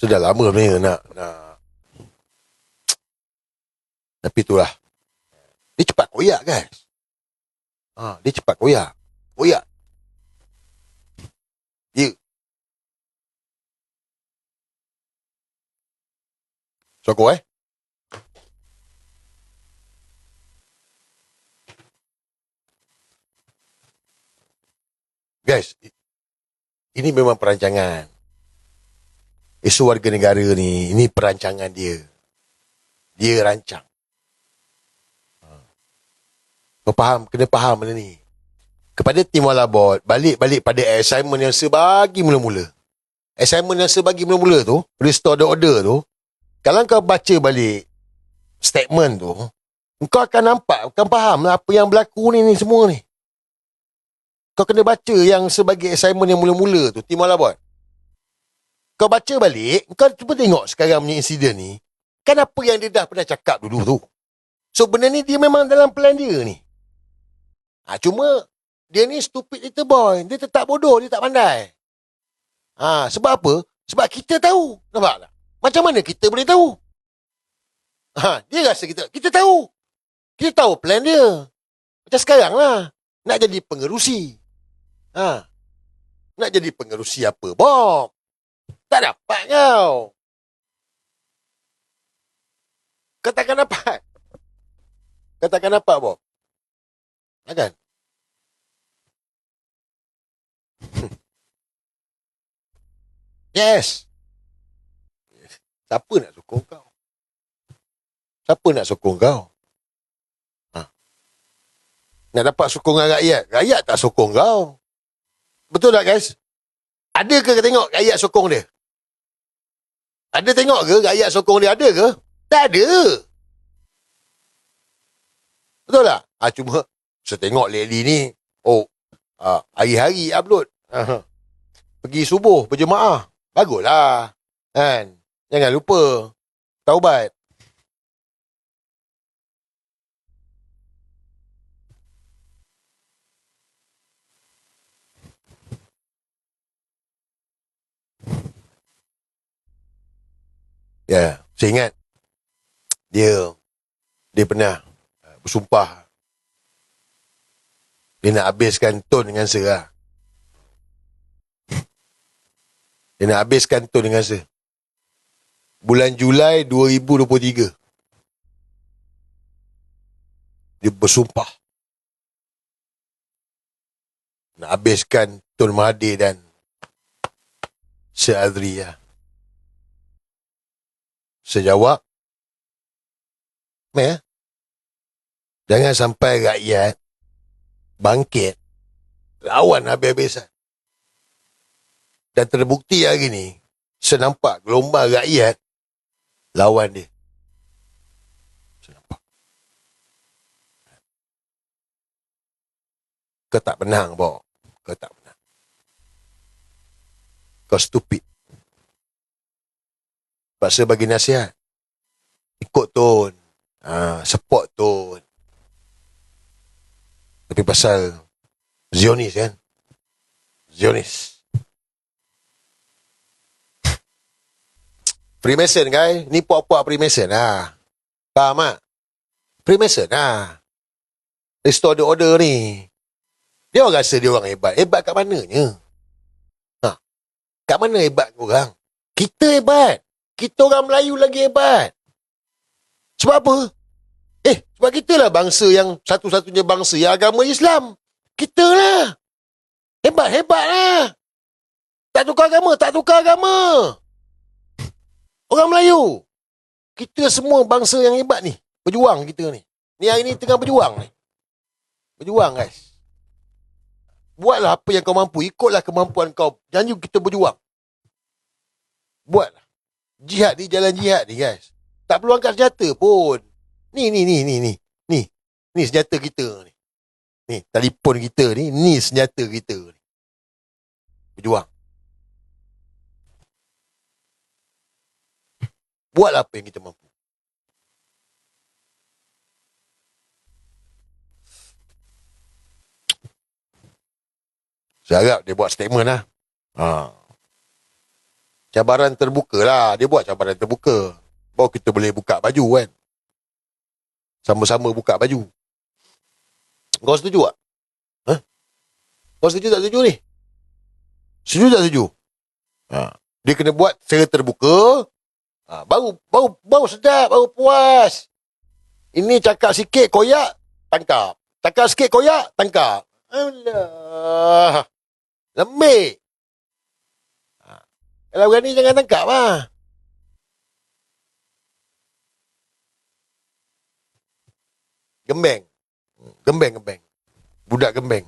Sudah lama sebenarnya nak tapi itulah. Dia cepat koyak guys. Dia cepat koyak. Koyak. Dia. Sokong Guys, ini memang perancangan. Isu warga negara ni, ini perancangan dia. Dia rancang. Kau faham? Kena faham benda ni. Kepada tim Wala Board, balik pada assignment yang sebagi mula-mula. Assignment yang sebagi mula-mula tu, restore the order tu, kalau kau baca balik statement tu, kau akan nampak, akan faham lah apa yang berlaku ni semua ni. Kau kena baca yang sebagai assignment yang mula-mula tu, tim Wala Board. Kau baca balik, kau cuba tengok sekarang punya insiden ni, kan apa yang dia dah pernah cakap dulu tu. So benda ni dia memang dalam plan dia ni. Cuma dia ni stupid little boy. Dia tetap bodoh, dia tak pandai. Sebab apa? Sebab kita tahu. Nampak tak? Macam mana kita boleh tahu? Dia rasa kita tahu. Kita tahu plan dia. Macam sekarang lah. Nak jadi pengerusi. Nak jadi pengerusi apa, Bob? Tak dapat kau. Katakan dapat. Katakan dapat, Bob. Kan? Yes. Siapa nak sokong kau? Siapa nak sokong kau? Nak dapat sokongan rakyat. Rakyat tak sokong kau. Betul tak, guys? Ada ke tengok rakyat sokong dia? Ada tengok ke rakyat sokong dia? Ada ke? Tak ada. Betul tak? Cuma saya tengok lately ni, hari-hari upload. Pergi subuh berjemaah. Baguslah. Kan? Jangan lupa taubat. Ya, saya ingat dia pernah bersumpah dia nak habiskan Tun dengan Ser. Dia nak habiskan Tun dengan Ser. Bulan Julai 2023. Dia bersumpah nak habiskan Tun Mahathir dan Ser Azria. Saya jawab, jangan sampai rakyat bangkit lawan habis-habisan. Dan terbukti hari ni, saya nampak gelombang rakyat lawan dia. Saya nampak. Kau tak menang, Bob. Kau tak menang. Kau stupid. Paksa bagi nasihat. Ikut Tun. Support Tun. Tapi pasal Zionis kan? Zionis. Freemason guys. Ni puak-puak Freemason lah. Faham tak? Freemason lah. Restore the order ni. Dia orang rasa dia orang hebat. Hebat kat mananya? Kat mana hebat korang? Kita hebat. Kita orang Melayu lagi hebat. Sebab apa? Sebab kita lah bangsa yang satu-satunya bangsa yang agama Islam. Kita lah. Hebat-hebat lah. Tak tukar agama. Orang Melayu. Kita semua bangsa yang hebat ni. Berjuang kita ni. Ni hari ni tengah berjuang ni. Berjuang guys. Buatlah apa yang kau mampu. Ikutlah kemampuan kau. Janji kita berjuang. Buatlah. Jihad ni, jalan jihad ni guys. Tak perlu angkat senjata pun. Ni senjata kita ni. Ni telefon kita ni, ni senjata kita ni. Berjuang. Buatlah apa yang kita mampu. Saya harap dia buat statement lah. Cabaran terbuka lah. Dia buat cabaran terbuka. Baru kita boleh buka baju kan. Sama-sama buka baju. Kau setuju tak? Ha? Kau setuju tak setuju ni? Setuju tak setuju? Dia kena buat secara terbuka. Baru sedap, baru puas. Ini cakap sikit koyak, tangkap. Cakap sikit koyak, tangkap. Alah. Lembik. Kalau berani jangan tangkap lah. Gembeng. Gembeng. Budak gembeng.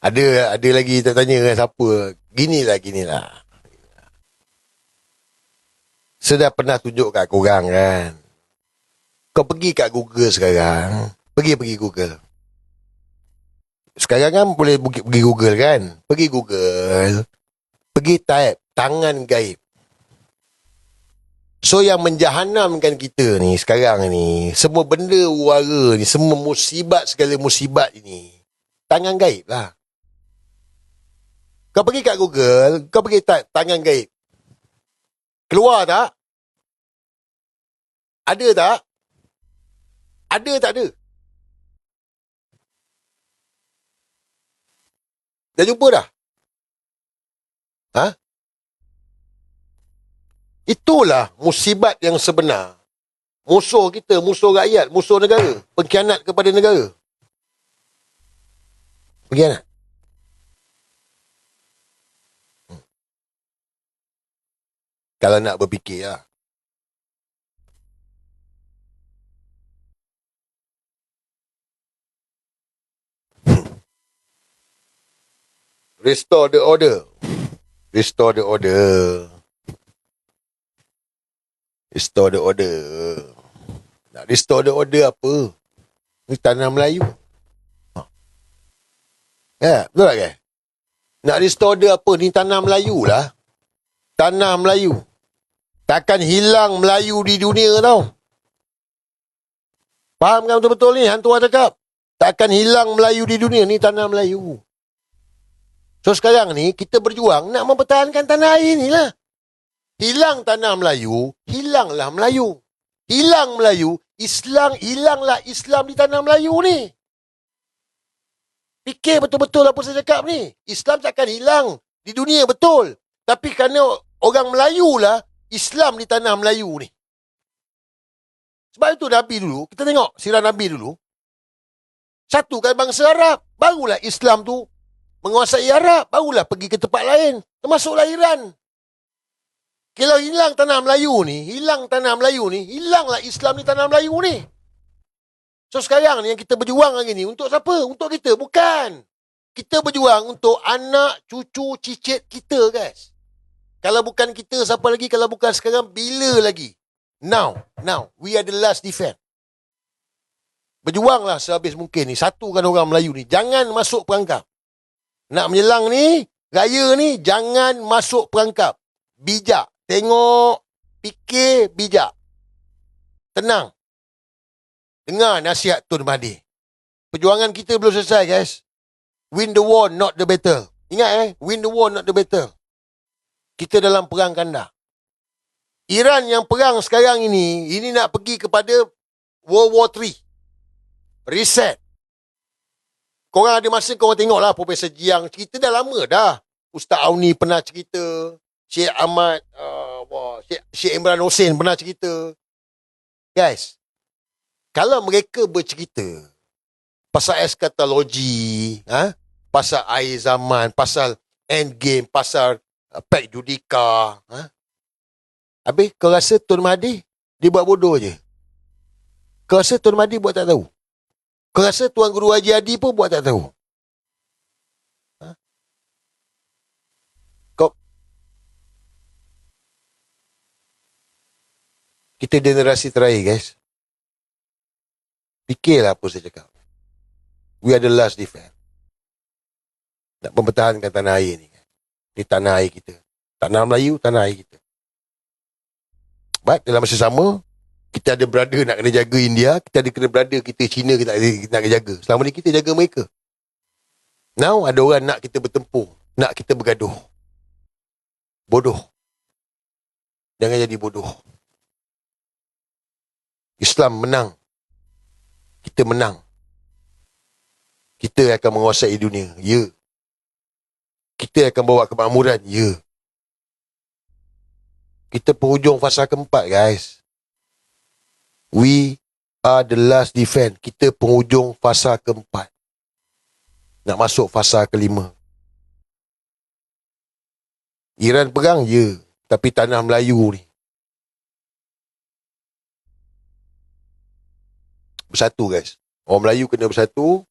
Ada lagi tak tanya kan siapa. Ginilah. Saya dah pernah tunjuk kat korang kan. Kau pergi kat Google sekarang. Pergi Google. Sekarang kan boleh pergi Google kan. Pergi Google. Pergi type tangan gaib. So yang menjahanamkan kita ni sekarang ni, semua benda wara ni, semua musibat, segala musibat ini, tangan gaib lah. Kau pergi kat Google, kau pergi type tangan gaib. Keluar tak? Ada tak? Ada tak ada? Dah jumpa dah? Ha? Itulah musibat yang sebenar. Musuh kita, musuh rakyat, musuh negara. Pengkhianat kepada negara. Pengkhianat. Kalau nak berfikir lah. Restore the order. Restore the order. Restore the order. Nak restore the order apa? Ni tanah Melayu. Ya, betul tak ke? Nak restore order apa? Ni tanah Melayu lah. Tanah Melayu. Takkan hilang Melayu di dunia tau. Faham kan betul-betul ni? Hantu orang cakap. Takkan hilang Melayu di dunia. Ni tanah Melayu. So sekarang ni kita berjuang nak mempertahankan tanah air ni lah. Hilang tanah Melayu, hilanglah Melayu. Hilang Melayu, hilanglah Islam di tanah Melayu ni. Fikir betul-betul apa saya cakap ni. Islam takkan hilang di dunia betul. Tapi kerana orang Melayu lah, Islam di tanah Melayu ni. Sebab itu Nabi dulu, kita tengok sirah Nabi dulu. Satukan bangsa Arab. Barulah Islam tu menguasai Arab. Barulah pergi ke tempat lain. Termasuklah Iran. Kalau hilang tanah Melayu ni, hilanglah Islam di tanah Melayu ni. So sekarang ni yang kita berjuang hari ni, untuk siapa? Untuk kita, bukan. Kita berjuang untuk anak, cucu, cicit kita, guys. Kalau bukan kita, siapa lagi? Kalau bukan sekarang, bila lagi? Now, we are the last defense. Berjuanglah sehabis mungkin ni. Satukan orang Melayu ni. Jangan masuk perangkap. Nak menyelang ni, raya ni, jangan masuk perangkap. Bijak. Tengok, fikir, bijak. Tenang. Dengar nasihat Tun Mahathir. Perjuangan kita belum selesai, guys. Win the war, not the battle. Ingat win the war, not the battle. Kita dalam perang kandang. Iran yang perang sekarang ini nak pergi kepada World War III. Reset. Korang ada masa korang tengoklah Profesor Jiang. Cerita dah lama dah. Ustaz Auni pernah cerita. Syekh Ahmad, Syekh Imran Hossein pernah cerita. Guys, kalau mereka bercerita pasal eskatologi, pasal akhir zaman, pasal endgame, pasal Pact Judika, habis kau rasa Tun Mahathir dia buat bodoh je? Kau rasa Tun Mahathir buat tak tahu? Kau rasa Tuan Guru Haji Hadi pun buat tak tahu? Kita generasi terakhir, guys. Fikirlah apa saya cakap. We are the last defense. Nak mempertahankan tanah air ni. Di tanah air kita. Tanah Melayu, tanah air kita. But dalam masa sama, kita ada brother nak kena jaga India, kita ada kena brother kita Cina kita nak kena jaga. Selama ni kita jaga mereka. Now ada orang nak kita bertempur, nak kita bergaduh. Bodoh. Jangan jadi bodoh. Islam menang. Kita menang. Kita akan menguasai dunia. Ya. Kita akan bawa kemakmuran. Ya. Kita penghujung fasa keempat, guys. We are the last defense. Kita penghujung fasa keempat. Nak masuk fasa kelima. Iran perang, ya. Tapi tanah Melayu ni. Bersatu, guys. Orang Melayu kena bersatu.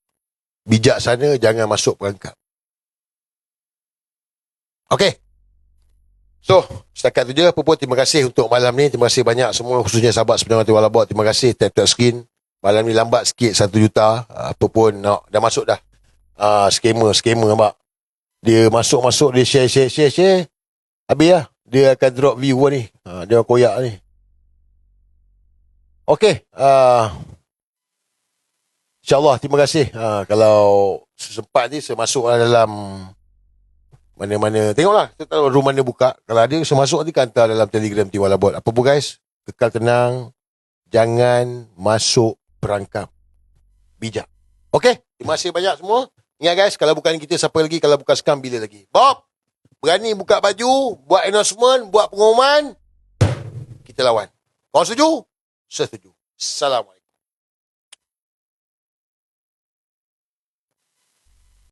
Bijaksana, jangan masuk perangkap. Okey. So, setakat tu je. Apa pun, terima kasih untuk malam ni. Terima kasih banyak semua, khususnya sahabat sependengar Tiwala Bot. Terima kasih, tap-tap screen. Malam ni lambat sikit 1 juta. Apa pun, dah masuk dah. Scammer nampak. Dia masuk, dia share. Habis lah. Dia akan drop view ni. Dia koyak ni. Okey. InsyaAllah, terima kasih. Kalau sempat ni, saya masuk dalam mana-mana. Tengoklah, kita tahu room mana buka. Kalau ada, saya masuk nanti hantar dalam Telegram Tiwala Bot. Apa pun guys, kekal tenang. Jangan masuk perangkap. Bijak. Okey, terima kasih banyak semua. Ingat guys, kalau bukan kita, siapa lagi? Kalau bukan Scam, bila lagi? Bob, berani buka baju, buat announcement, buat pengumuman, kita lawan. Kau setuju? Saya setuju. Assalamualaikum.